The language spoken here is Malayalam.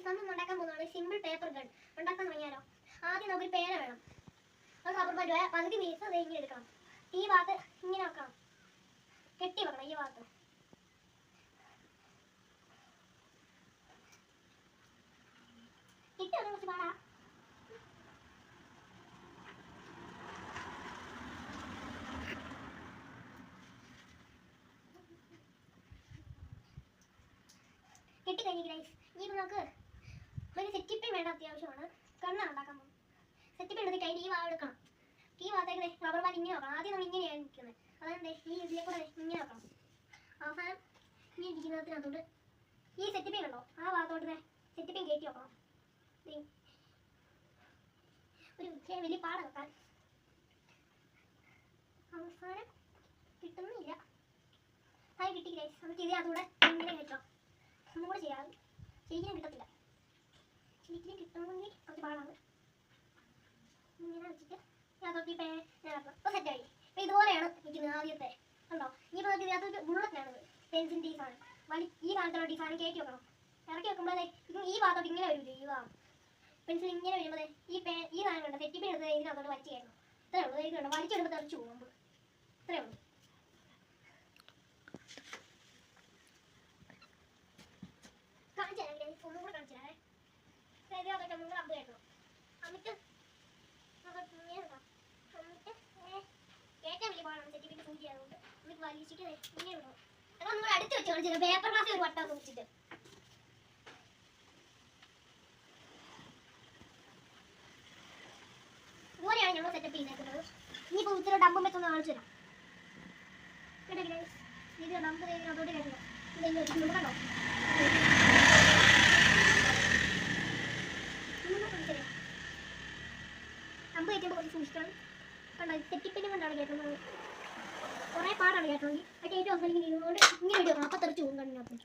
നമ്മൾ ഉണ്ടാക്കാൻ പോകുന്നതാണ് സിമ്പിൾ പേപ്പർ ഗൺ. ഉണ്ടാക്കാൻ തുടങ്ങിയാലോ? ആദ്യം നമുക്കൊരു പേന വേണം. അത് റബ്ബർ ബാൻഡ് പകുതി പീസ് ഇങ്ങനെ എടുക്കണം. ഈ ഭാഗത്ത് ഇങ്ങനെ വെക്കണം, കെട്ടി വെക്കണം. ഈ ഭാഗത്ത് ഇട്ട് കുറച്ച് പാടാ. കെട്ടി കഴിഞ്ഞ് ഗൈസ്, ഇനി നമുക്ക് ഒരു സെറ്റിപ്പിൻ വേണ്ട അത്യാവശ്യമാണ്. കണ്ണാണ് ഉണ്ടാക്കാൻ പോകുന്നത്. സെറ്റിപ്പിൻ എടുത്ത് കഴിഞ്ഞ് ഈ ഭാഗം എടുക്കണം. ഈ ഭാഗത്തേക്ക് റബ്ബർ ബാൻഡ് ഇങ്ങനെ വെക്കണം. ആദ്യം നമ്മൾ ഇങ്ങനെയാണ് നിൽക്കുന്നത്, അതുകൊണ്ട് ഈ ഇതിലെ കൂടെ ഇങ്ങനെ വെക്കണം. അവസാനം ഇങ്ങനെ ഇരിക്കുന്നതിനകത്തോട്ട് ഈ സെറ്റിപ്പിൻ ഉണ്ടോ ആ ഭാഗത്തോട്ട് സെറ്റിപ്പിൻ കയറ്റി വെക്കണം. ഒരു വലിയ പാട വെക്കാൻ അവസാനം കിട്ടുന്നില്ല. അത് കിട്ടി ഗൈസ്. നമുക്ക് ഇത് അതുകൂടെ ഇങ്ങനെ കയറ്റാം. ഒന്നും കൂടെ ചെയ്യാം, ശരിക്കും കിട്ടത്തില്ല. ശരിക്കും കിട്ടണമെങ്കിൽ കുറച്ച് പാടാണ്. ഇങ്ങനെ വെച്ചിട്ട് അതൊക്കെ ഇപ്പോൾ സെറ്റായി. അപ്പോൾ ഇതുപോലെയാണ് ഇരിക്കുന്നത് ആദ്യത്തെ ഉണ്ടോ. ഇനിയിപ്പോൾ നമുക്ക് ഇതിനകത്ത് ബുള്ളറ്റാണ്, പെൻസിൽ ടീസാണ്. ഈ ഭാഗത്തുള്ള ടീസാണ് കയറ്റി വെക്കണം. ഇറക്കി വെക്കുമ്പോഴേ ഈ ഭാഗത്തോട്ട് ഇങ്ങനെ വരില്ല. ഈ ഭാഗം പെൻസിൽ ഇങ്ങനെ വരുമ്പോൾ ഈ സാധനം കണ്ടോ, സെറ്റിപ്പിൻ എടുത്ത് ഇതിനകത്തോട്ട് വലിച്ചു കയറണം. ഇത്രേ ഉള്ളൂ. ഇത് കണ്ടോ, വലിച്ചെടുത്ത് തെറിച്ചു പോകുമ്പോൾ ഇത്രേ ഉള്ളൂ. കാണിച്ചു തരാം, ഒന്നും കൂടെ കാണിച്ചു തരാം. അതൊക്കെ ഒന്നും കൂടെ അമ്പ് കയറ്റണം. എന്നിട്ട് ഏറ്റവും വലിയ പാടാണ് സെറ്റിപ്പിൻ സൂചി. അതുകൊണ്ട് നമുക്ക് വലിച്ചിട്ട് ഇങ്ങനെ വിടണം. അതൊന്നും നമ്മൾ അടുത്ത് വെച്ച് കാണിച്ചില്ല. പേപ്പർ ഗ്ലാസ് ഒരു വട്ടം വെച്ചിട്ട് ഇതുപോലെയാണ് ഞങ്ങൾ സെറ്റപ്പ് ചെയ്തേക്കുന്നത്. ഇനിയിപ്പോൾ ഇത്തിരി ഡമ്പും വെച്ചൊന്ന് കാണിച്ചു തരാം. കേട്ടോ ഗൈസ്, ഇത് ഡമ്പ് അതോട്ട് കയറ്റണം. ഇതെങ്ങനെ വെച്ചിട്ടുണ്ട് കണ്ടോ. ഡമ്പ് കയറ്റുമ്പോൾ കുറച്ച് സൂക്ഷിക്കണം. കണ്ടോ, സെറ്റിപ്പിനെ കൊണ്ടാണ് കയറ്റുന്നത്. കുറേ പാടാണ് കയറ്റണമെങ്കിൽ. ആ കയറ്റി അവസാനിക്കുന്ന ഇതുകൊണ്ട് ഇങ്ങനെ ഇടുക. അപ്പം തെറിച്ച് പോകും കണ്ണിനകത്ത്.